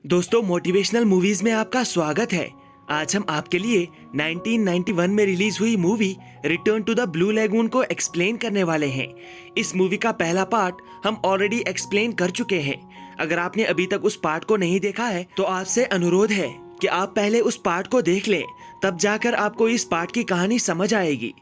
दोस्तों, motivational movies में आपका स्वागत है। आज हम आपके लिए 1991 में रिलीज हुई movie Return to the Blue Lagoon को एक्सप्लेन करने वाले हैं। इस मूवी का पहला पार्ट हम ऑलरेडी एक्सप्लेन कर चुके हैं। अगर आपने अभी तक उस पार्ट को नहीं देखा है तो आपसे अनुरोध है कि आप पहले उस पार्ट को देख लें, तब जाकर आपको इस पार्ट की कहानी समझ आएगी।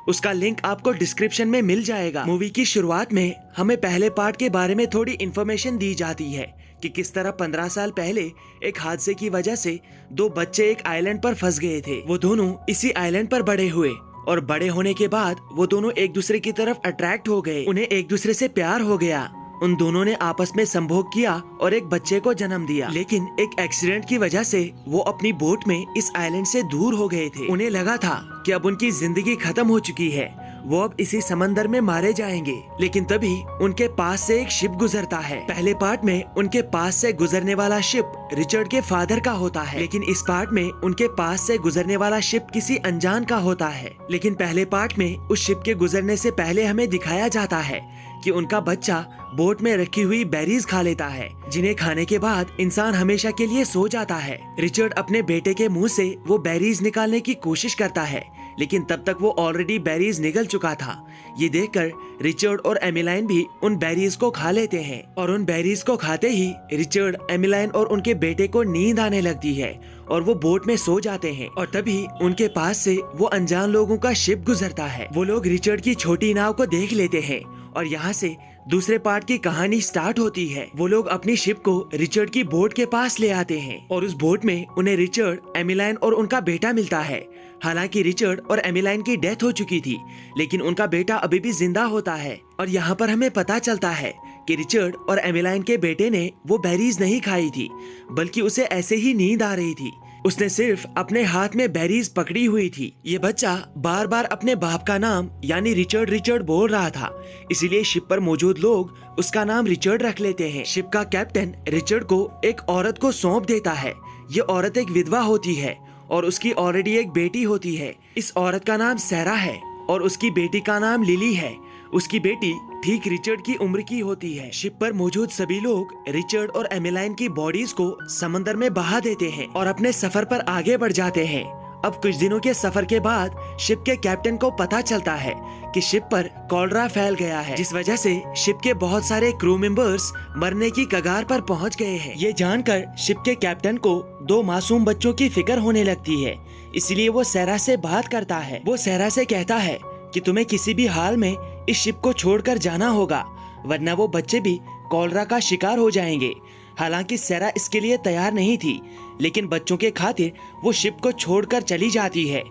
उसका लिंक आपको डिस्क्रिप्शन में मिल जाएगा। मूवी की शुरुआत में हमें पहले पार्ट के बारे में थोड़ी इन्फॉर्मेशन दी जाती है कि किस तरह 15 साल पहले एक हादसे की वजह से दो बच्चे एक आइलैंड पर फंस गए थे। वो दोनों इसी आइलैंड पर बड़े हुए और बड़े होने के बाद वो दोनों एक दूसरे की तरफ अट्रैक्ट हो गए। उन्हें एक दूसरे से प्यार हो गया। उन दोनों ने आपस में संभोग किया और एक बच्चे को जन्म दिया। लेकिन एक एक्सीडेंट की वजह से वो अपनी बोट में इस आइलैंड से दूर हो गए थे। उन्हें लगा था कि अब उनकी जिंदगी खत्म हो चुकी है, वो अब इसी समंदर में मारे जाएंगे। लेकिन तभी उनके पास से एक शिप गुजरता है। पहले पार्ट में उनके पास से गुजरने वाला शिप रिचर्ड के फादर का होता है, लेकिन इस पार्ट में उनके पास से गुजरने वाला शिप किसी अनजान का होता है। लेकिन पहले पार्ट में उस शिप के गुजरने से पहले हमें दिखाया जाता है कि उनका बच्चा बोट में रखी हुई बेरीज खा लेता है, जिन्हें खाने के बाद इंसान हमेशा के लिए सो जाता है। रिचर्ड अपने बेटे के मुंह से वो बेरीज निकालने की कोशिश करता है, लेकिन तब तक वो ऑलरेडी बेरीज निकल चुका था। ये देखकर रिचर्ड और एमिलाइन भी उन बेरीज को खा लेते हैं और उन बेरीज को खाते ही रिचर्ड, एमिलाइन और उनके बेटे को नींद आने लगती है और वो बोट में सो जाते हैं। और तभी उनके पास से वो अनजान लोगों का शिप गुजरता है। वो लोग रिचर्ड की छोटी नाव को देख लेते हैं और यहाँ से दूसरे पार्ट की कहानी स्टार्ट होती है। वो लोग अपनी शिप को रिचर्ड की बोट के पास ले आते हैं और उस बोट में उन्हें रिचर्ड, एमिलाइन और उनका बेटा मिलता है। हालांकि रिचर्ड और एमिलाइन की डेथ हो चुकी थी, लेकिन उनका बेटा अभी भी जिंदा होता है। और यहाँ पर हमें पता चलता है कि रिचर्ड और एमिलाइन के बेटे ने वो बेरीज नहीं खाई थी, बल्कि उसे ऐसे ही नींद आ रही थी। उसने सिर्फ अपने हाथ में बेरीज पकड़ी हुई थी। ये बच्चा बार बार अपने बाप का नाम यानी रिचर्ड रिचर्ड बोल रहा था, इसीलिए शिप पर मौजूद लोग उसका नाम रिचर्ड रख लेते हैं। शिप का कैप्टन रिचर्ड को एक औरत को सौंप देता है। ये औरत एक विधवा होती है और उसकी ऑलरेडी एक बेटी होती है। इस औरत का नाम सैरा है और उसकी बेटी का नाम लिली है। उसकी बेटी ठीक रिचर्ड की उम्र की होती है। शिप पर मौजूद सभी लोग रिचर्ड और एमिलाइन की बॉडीज को समंदर में बहा देते हैं और अपने सफर पर आगे बढ़ जाते हैं। अब कुछ दिनों के सफर के बाद शिप के कैप्टन को पता चलता है कि शिप पर कॉलरा फैल गया है, जिस वजह से शिप के बहुत सारे क्रू मेंबर्स मरने की कगार पर पहुंच गए हैं। ये जानकर शिप के कैप्टन को दो मासूम बच्चों की फिक्र होने लगती है, इसलिए वो सैरा से बात करता है। वो सैरा से कहता है कि तुम्हें किसी भी हाल में इस शिप को छोड़कर जाना होगा, वरना वो बच्चे भी कॉलरा का शिकार हो जाएंगे। हालांकि सैरा इसके लिए तैयार नहीं थी, लेकिन बच्चों के खातिर वो शिप को छोड़कर चली जाती है।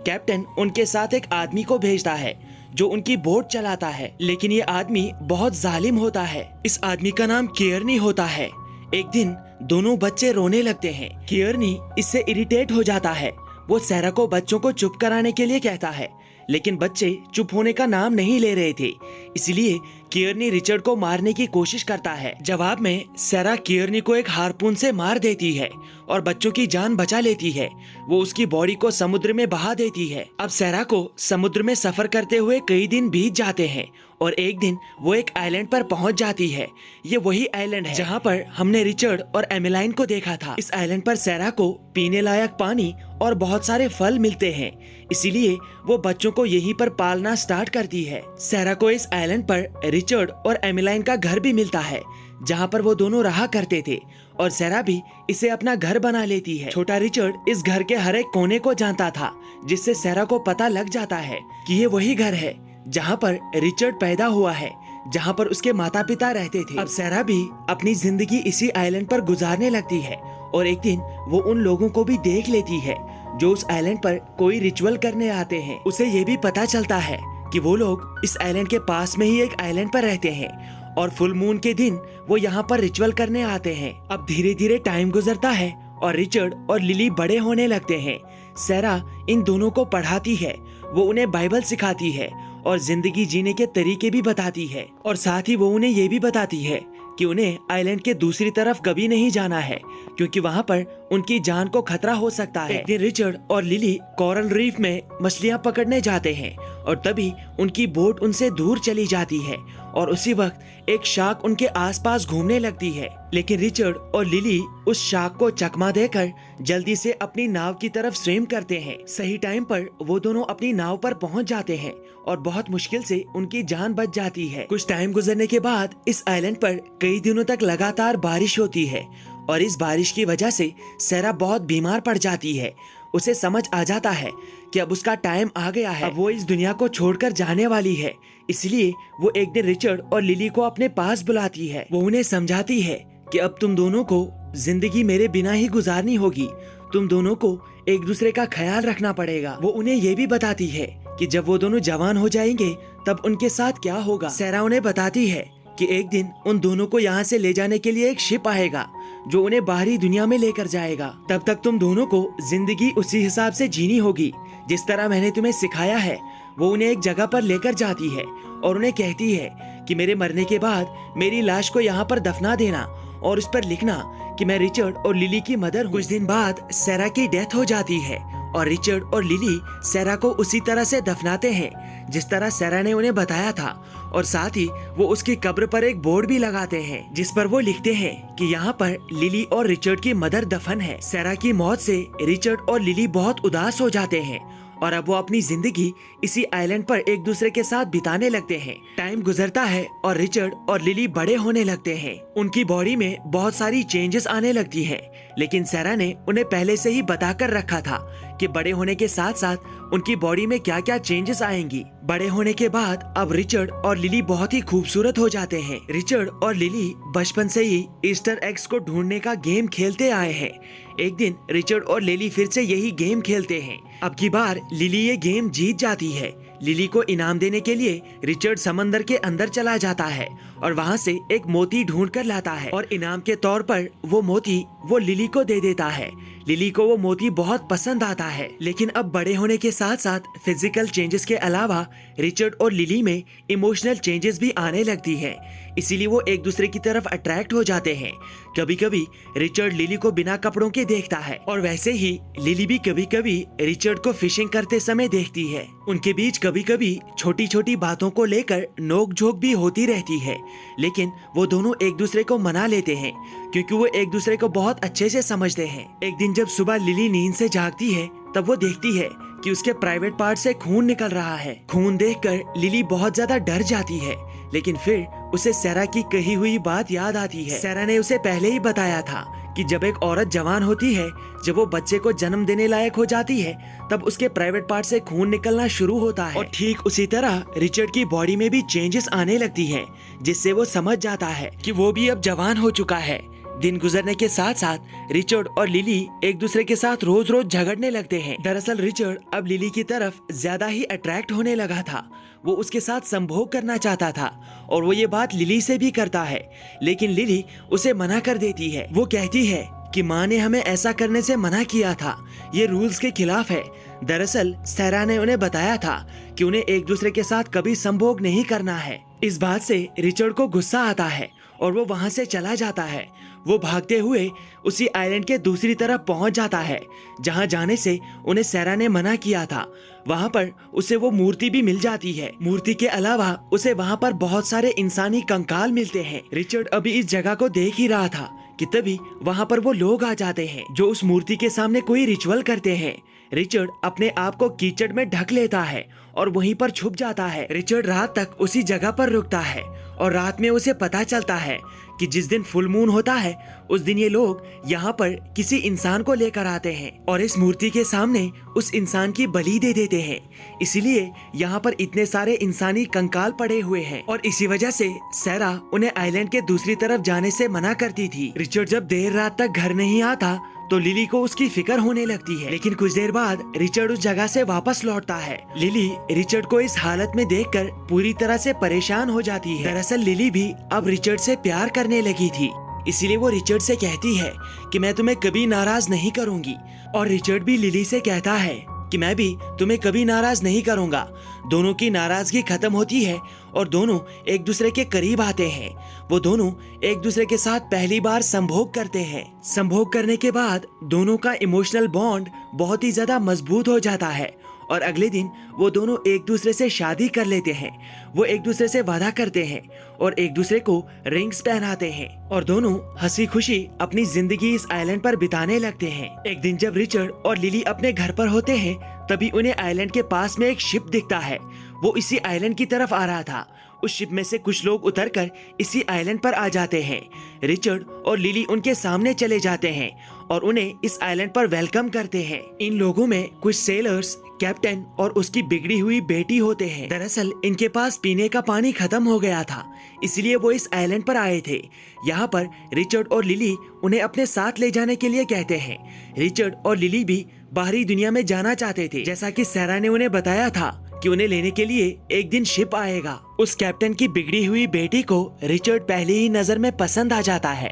कैप्टन उनके साथ एक आदमी को भेजता है जो उनकी बोट चलाता है, लेकिन ये आदमी बहुत जालिम होता है। इस आदमी का नाम केयरनी होता है। एक दिन दोनों बच्चे रोने लगते हैं। केयरनी इससे इरिटेट हो जाता है। वो सैरा को बच्चों को चुप कराने के लिए कहता है, लेकिन बच्चे चुप होने का नाम नहीं ले रहे थे, इसलिए केयरनी रिचर्ड को मारने की कोशिश करता है। जवाब में सैरा केयरनी को एक हार्पून से मार देती है और बच्चों की जान बचा लेती है। वो उसकी बॉडी को समुद्र में बहा देती है। अब सैरा को समुद्र में सफर करते हुए कई दिन बीत जाते हैं और एक दिन वो एक आइलैंड पर पहुंच जाती है। ये वही आइलैंड है जहां पर हमने रिचर्ड और एमिलाइन को देखा था। इस आइलैंड पर सैरा को पीने लायक पानी और बहुत सारे फल मिलते हैं, इसीलिए वो बच्चों को यहीं पर पालना स्टार्ट करती है। सैरा को इस आइलैंड पर रिचर्ड और एमिलाइन का घर भी मिलता है, जहाँ पर वो दोनों रहा करते थे, और सैरा भी इसे अपना घर बना लेती है। छोटा रिचर्ड इस घर के हर एक कोने को जानता था, जिससे सैरा को पता लग जाता है कि ये वही घर है जहाँ पर रिचर्ड पैदा हुआ है, जहाँ पर उसके माता पिता रहते थे। अब सैरा भी अपनी जिंदगी इसी आइलैंड पर गुजारने लगती है और एक दिन वो उन लोगों को भी देख लेती है जो उस आइलैंड पर कोई रिचुअल करने आते हैं। उसे ये भी पता चलता है कि वो लोग इस आइलैंड के पास में ही एक आइलैंड पर रहते हैं और फुल मून के दिन वो यहाँ पर रिचुअल करने आते हैं। अब धीरे धीरे टाइम गुजरता है और रिचर्ड और लिली बड़े होने लगते हैं। सैरा इन दोनों को पढ़ाती है, वो उन्हें बाइबल सिखाती है और जिंदगी जीने के तरीके भी बताती है, और साथ ही वो उन्हें ये भी बताती है कि उन्हें आइलैंड के दूसरी तरफ कभी नहीं जाना है, क्योंकि वहाँ पर उनकी जान को खतरा हो सकता है। एक दिन रिचर्ड और लिली कोरल रीफ में मछलियाँ पकड़ने जाते हैं और तभी उनकी बोट उनसे दूर चली जाती है और उसी वक्त एक शार्क उनके आसपास घूमने लगती है। लेकिन रिचर्ड और लिली उस शार्क को चकमा देकर जल्दी से अपनी नाव की तरफ स्विम करते हैं। सही टाइम पर वो दोनों अपनी नाव पर पहुंच जाते हैं और बहुत मुश्किल से उनकी जान बच जाती है। कुछ टाइम गुजरने के बाद इस आइलैंड पर कई दिनों तक लगातार बारिश होती है और इस बारिश की वजह से सैरा बहुत बीमार पड़ जाती है। उसे समझ आ जाता है कि अब उसका टाइम आ गया है, अब वो इस दुनिया को छोड़कर जाने वाली है। इसलिए वो एक दिन रिचर्ड और लिली को अपने पास बुलाती है। वो उन्हें समझाती है कि अब तुम दोनों को जिंदगी मेरे बिना ही गुजारनी होगी, तुम दोनों को एक दूसरे का ख्याल रखना पड़ेगा। वो उन्हें ये भी बताती है कि जब वो दोनों जवान हो जाएंगे तब उनके साथ क्या होगा। सैरा उन्हें बताती है कि एक दिन उन दोनों को यहाँ से ले जाने के लिए एक शिप आएगा जो उन्हें बाहरी दुनिया में लेकर जाएगा। तब तक तुम दोनों को जिंदगी उसी हिसाब से जीनी होगी जिस तरह मैंने तुम्हें सिखाया है। वो उन्हें एक जगह पर लेकर जाती है और उन्हें कहती है कि मेरे मरने के बाद मेरी लाश को यहाँ पर दफना देना और उस पर लिखना कि मैं रिचर्ड और लिली की मदर हूँ। कुछ दिन बाद सैरा की डेथ हो जाती है और रिचर्ड और लिली सैरा को उसी तरह से दफनाते हैं जिस तरह सैरा ने उन्हें बताया था और साथ ही वो उसकी कब्र पर एक बोर्ड भी लगाते हैं जिस पर वो लिखते हैं कि यहाँ पर लिली और रिचर्ड की मदर दफन है। सैरा की मौत से रिचर्ड और लिली बहुत उदास हो जाते हैं और अब वो अपनी जिंदगी इसी आइलैंड पर एक दूसरे के साथ बिताने लगते हैं। टाइम गुजरता है और रिचर्ड और लिली बड़े होने लगते हैं। उनकी बॉडी में बहुत सारी चेंजेस आने लगती हैं, लेकिन सैरा ने उन्हें पहले से ही बताकर रखा था कि बड़े होने के साथ साथ उनकी बॉडी में क्या क्या चेंजेस आएंगी। बड़े होने के बाद अब रिचर्ड और लिली बहुत ही खूबसूरत हो जाते हैं। रिचर्ड और लिली बचपन से ही ईस्टर एग्स को ढूंढने का गेम खेलते आए हैं। एक दिन रिचर्ड और लिली फिर से यही गेम खेलते हैं। अब की बार लिली ये गेम जीत जाती है। लिली को इनाम देने के लिए रिचर्ड समंदर के अंदर चला जाता है और वहाँ से एक मोती ढूंढ कर लाता है और इनाम के तौर पर वो मोती वो लिली को दे देता है। लिली को वो मोती बहुत पसंद आता है। लेकिन अब बड़े होने के साथ साथ फिजिकल चेंजेस के अलावा रिचर्ड और लिली में इमोशनल चेंजेस भी आने लगती है, इसीलिए वो एक दूसरे की तरफ अट्रैक्ट हो जाते हैं। कभी कभी रिचर्ड लिली को बिना कपड़ों के देखता है और वैसे ही लिली भी कभी कभी रिचर्ड को फिशिंग करते समय देखती है। उनके बीच कभी कभी छोटी छोटी बातों को लेकर नोक झोंक भी होती रहती है, लेकिन वो दोनों एक दूसरे को मना लेते हैं क्योंकि वो एक दूसरे को बहुत अच्छे से समझते हैं। एक दिन जब सुबह लिली नींद से जागती है तब वो देखती है कि उसके प्राइवेट पार्ट से खून निकल रहा है। खून देखकर लिली बहुत ज्यादा डर जाती है, लेकिन फिर उसे सैरा की कही हुई बात याद आती है। सैरा ने उसे पहले ही बताया था कि जब एक औरत जवान होती है, जब वो बच्चे को जन्म देने लायक हो जाती है, तब उसके प्राइवेट पार्ट से खून निकलना शुरू होता है। और ठीक उसी तरह रिचर्ड की बॉडी में भी चेंजेस आने लगती हैं, जिससे वो समझ जाता है कि वो भी अब जवान हो चुका है। दिन गुजरने के साथ साथ रिचर्ड और लिली एक दूसरे के साथ रोज रोज झगड़ने लगते हैं। दरअसल रिचर्ड अब लिली की तरफ ज्यादा ही अट्रैक्ट होने लगा था। वो उसके साथ संभोग करना चाहता था और वो ये बात लिली से भी करता है, लेकिन लिली उसे मना कर देती है। वो कहती है कि माँ ने हमें ऐसा करने से मना किया था, ये रूल्स के खिलाफ है। दरअसल सैरा ने उन्हें बताया था कि उन्हें एक दूसरे के साथ कभी संभोग नहीं करना है। इस बात से रिचर्ड को गुस्सा आता है और वो वहाँ से चला जाता है। वो भागते हुए उसी आइलैंड के दूसरी तरफ पहुंच जाता है जहां जाने से उन्हें सैरा ने मना किया था। वहां पर उसे वो मूर्ति भी मिल जाती है। मूर्ति के अलावा उसे वहां पर बहुत सारे इंसानी कंकाल मिलते हैं। रिचर्ड अभी इस जगह को देख ही रहा था कि तभी वहां पर वो लोग आ जाते हैं जो उस मूर्ति के सामने कोई रिचुअल करते हैं। रिचर्ड अपने आप को कीचड़ में ढक लेता है और वहीं पर छुप जाता है। रिचर्ड रात तक उसी जगह पर रुकता है और रात में उसे पता चलता है कि जिस दिन फुल मून होता है उस दिन ये लोग यहाँ पर किसी इंसान को लेकर आते हैं और इस मूर्ति के सामने उस इंसान की बलि दे देते हैं। इसीलिए यहाँ पर इतने सारे इंसानी कंकाल पड़े हुए हैं और इसी वजह से सैरा उन्हें आइलैंड के दूसरी तरफ जाने से मना करती थी। रिचर्ड जब देर रात तक घर नहीं आता तो लिली को उसकी फिक्र होने लगती है, लेकिन कुछ देर बाद रिचर्ड उस जगह से वापस लौटता है। लिली रिचर्ड को इस हालत में देखकर पूरी तरह से परेशान हो जाती है। दरअसल लिली भी अब रिचर्ड से प्यार करने लगी थी, इसीलिए वो रिचर्ड से कहती है कि मैं तुम्हें कभी नाराज नहीं करूंगी और रिचर्ड भी लिली से कहता है कि मैं भी तुम्हें कभी नाराज नहीं करूंगा। दोनों की नाराजगी खत्म होती है और दोनों एक दूसरे के करीब आते हैं। वो दोनों एक दूसरे के साथ पहली बार संभोग करते हैं। संभोग करने के बाद दोनों का इमोशनल बॉन्ड बहुत ही ज्यादा मजबूत हो जाता है और अगले दिन वो दोनों एक दूसरे से शादी कर लेते हैं। वो एक दूसरे से वादा करते हैं और एक दूसरे को रिंग्स पहनाते हैं और दोनों हंसी खुशी अपनी जिंदगी इस आइलैंड पर बिताने लगते हैं। एक दिन जब रिचर्ड और लिली अपने घर पर होते हैं तभी उन्हें आइलैंड के पास में एक शिप दिखता है। वो इसी आइलैंड की तरफ आ रहा था। उस शिप में से कुछ लोग उतरकर इसी आइलैंड पर आ जाते हैं। रिचर्ड और लिली उनके सामने चले जाते हैं और उन्हें इस आइलैंड पर वेलकम करते हैं। इन लोगों में कुछ सेलर्स, कैप्टन और उसकी बिगड़ी हुई बेटी होते हैं। दरअसल इनके पास पीने का पानी खत्म हो गया था, इसलिए वो इस आइलैंड पर आए थे। यहाँ पर रिचर्ड और लिली उन्हें अपने साथ ले जाने के लिए कहते हैं। रिचर्ड और लिली भी बाहरी दुनिया में जाना चाहते थे। जैसा कि सैरा ने उन्हें बताया था कि उन्हें लेने के लिए एक दिन शिप आएगा। उस कैप्टन की बिगड़ी हुई बेटी को रिचर्ड पहले ही नजर में पसंद आ जाता है।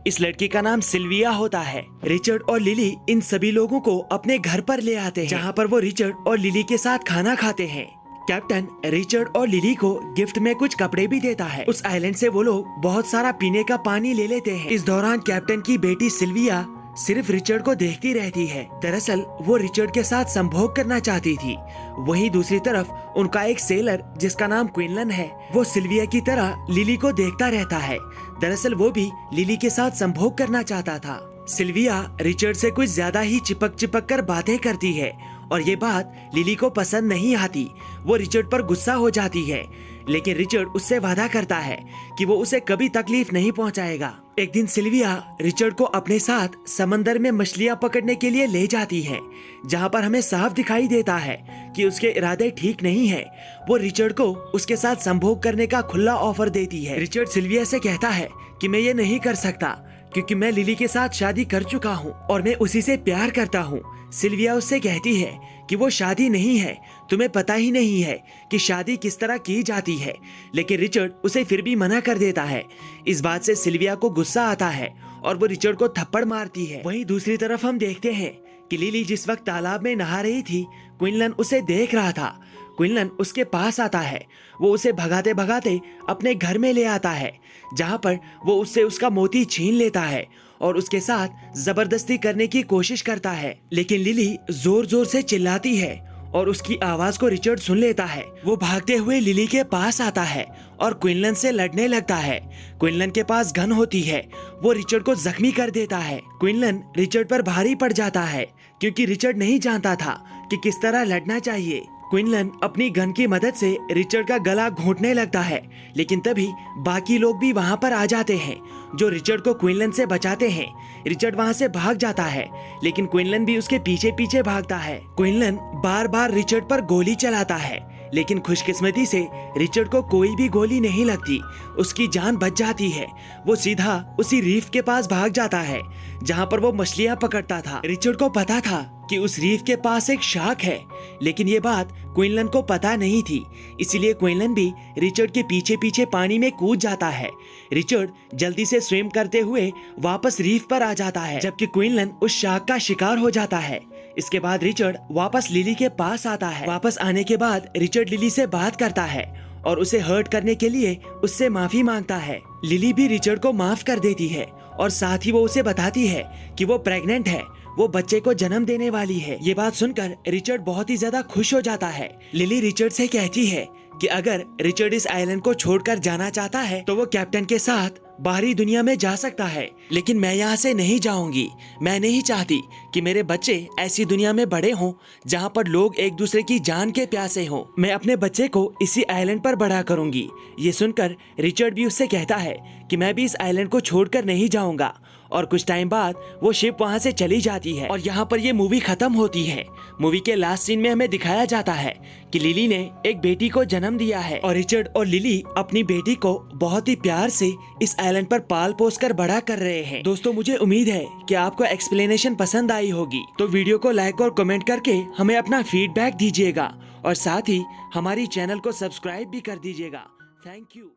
इस लड़की का नाम सिल्विया होता है। रिचर्ड और लिली इन सभी लोगों को अपने घर पर ले आते हैं, जहाँ पर वो रिचर्ड और लिली के साथ खाना खाते हैं। कैप्टन रिचर्ड और लिली को गिफ्ट में कुछ कपड़े भी देता है। उस आइलैंड से वो लोग बहुत सारा पीने का पानी ले लेते हैं। इस दौरान कैप्टन की बेटी सिल्विया सिर्फ रिचर्ड को देखती रहती है। दरअसल वो रिचर्ड के साथ संभोग करना चाहती थी। वहीं दूसरी तरफ उनका एक सेलर जिसका नाम क्विनलन है, वो सिल्विया की तरह लिली को देखता रहता है। दरअसल वो भी लिली के साथ संभोग करना चाहता था। सिल्विया रिचर्ड से कुछ ज्यादा ही चिपक कर बातें करती है और ये बात लिली को पसंद नहीं आती। वो रिचर्ड पर गुस्सा हो जाती है, लेकिन रिचर्ड उससे वादा करता है कि वो उसे कभी तकलीफ नहीं पहुंचाएगा। एक दिन सिल्विया रिचर्ड को अपने साथ समंदर में मछलियां पकड़ने के लिए ले जाती है, जहां पर हमें साफ दिखाई देता है कि उसके इरादे ठीक नहीं है। वो रिचर्ड को उसके साथ संभोग करने का खुला ऑफर देती है। रिचर्ड सिल्विया से कहता है कि मैं ये नहीं कर सकता क्योंकि मैं लिली के साथ शादी कर चुका हूँ और मैं उसी से प्यार करता हूँ। सिल्विया उससे कहती है कि वो शादी नहीं है, तुम्हें पता ही नहीं है कि शादी किस तरह की जाती है। लेकिन रिचर्ड उसे फिर भी मना कर देता है। इस बात से सिल्विया को गुस्सा आता है और वो रिचर्ड को थप्पड़ मारती है। वहीं दूसरी तरफ हम देखते हैं कि लिली जिस वक्त तालाब में नहा रही थी, क्विनलन उसे देख रहा था। क्विनलन उसके पास आता है। वो उसे भगाते भगाते अपने घर में ले आता है, जहाँ पर वो उससे उसका मोती छीन लेता है और उसके साथ जबरदस्ती करने की कोशिश करता है। लेकिन लिली जोर जोर से चिल्लाती है और उसकी आवाज को रिचर्ड सुन लेता है। वो भागते हुए लिली के पास आता है और क्विनलन से लड़ने लगता है। क्विनलन के पास गन होती है। वो रिचर्ड को जख्मी कर देता है। क्विनलन रिचर्ड पर भारी पड़ जाता है क्योंकि रिचर्ड नहीं जानता था कि किस तरह लड़ना चाहिए। क्विनलन अपनी गन की मदद से रिचर्ड का गला घोंटने लगता है, लेकिन तभी बाकी लोग भी वहाँ पर आ जाते हैं जो रिचर्ड को क्विनलन से बचाते हैं। रिचर्ड वहाँ से भाग जाता है, लेकिन क्विनलन भी उसके पीछे पीछे भागता है। क्विनलन बार बार रिचर्ड पर गोली चलाता है, लेकिन खुशकिस्मती से रिचर्ड को कोई भी गोली नहीं लगती। उसकी जान बच जाती है। वो सीधा उसी रीफ के पास भाग जाता है जहाँ पर वो मछलियाँ पकड़ता था। रिचर्ड को पता था कि उस रीफ के पास एक शार्क है, लेकिन ये बात क्विनलन को पता नहीं थी। इसीलिए क्विनलन भी रिचर्ड के पीछे पीछे पानी में कूद जाता है। रिचर्ड जल्दी से स्विम करते हुए वापस रीफ पर आ जाता है, जबकि क्विनलन उस शार्क का शिकार हो जाता है। इसके बाद रिचर्ड वापस लिली के पास आता है। वापस आने के बाद रिचर्ड लिली से बात करता है और उसे हर्ट करने के लिए उससे माफी मांगता है। लिली भी रिचर्ड को माफ कर देती है और साथ ही वो उसे बताती है कि वो प्रेग्नेंट है, वो बच्चे को जन्म देने वाली है। ये बात सुनकर रिचर्ड बहुत ही ज्यादा खुश हो जाता है। लिली रिचर्ड से कहती है कि अगर रिचर्ड इस आइलैंड को छोड़कर जाना चाहता है तो वो कैप्टन के साथ बाहरी दुनिया में जा सकता है, लेकिन मैं यहाँ से नहीं जाऊंगी। मैं नहीं चाहती कि मेरे बच्चे ऐसी दुनिया में बड़े हों जहाँ पर लोग एक दूसरे की जान के प्यासे हों। मैं अपने बच्चे को इसी आइलैंड पर बड़ा करूंगी। ये सुनकर रिचर्ड भी उससे कहता है कि मैं भी इस आइलैंड को छोड़कर नहीं जाऊंगा। और कुछ टाइम बाद वो शिप वहाँ से चली जाती है और यहाँ पर ये मूवी खत्म होती है। मूवी के लास्ट सीन में हमें दिखाया जाता है कि लिली ने एक बेटी को जन्म दिया है और रिचर्ड और लिली अपनी बेटी को बहुत ही प्यार से इस आइलैंड पर पाल पोस कर बड़ा कर रहे हैं। दोस्तों, मुझे उम्मीद है कि आपको एक्सप्लेनेशन पसंद आई होगी, तो वीडियो को लाइक और कमेंट करके हमें अपना फीडबैक दीजिएगा और साथ ही हमारी चैनल को सब्सक्राइब भी कर दीजिएगा। Thank you.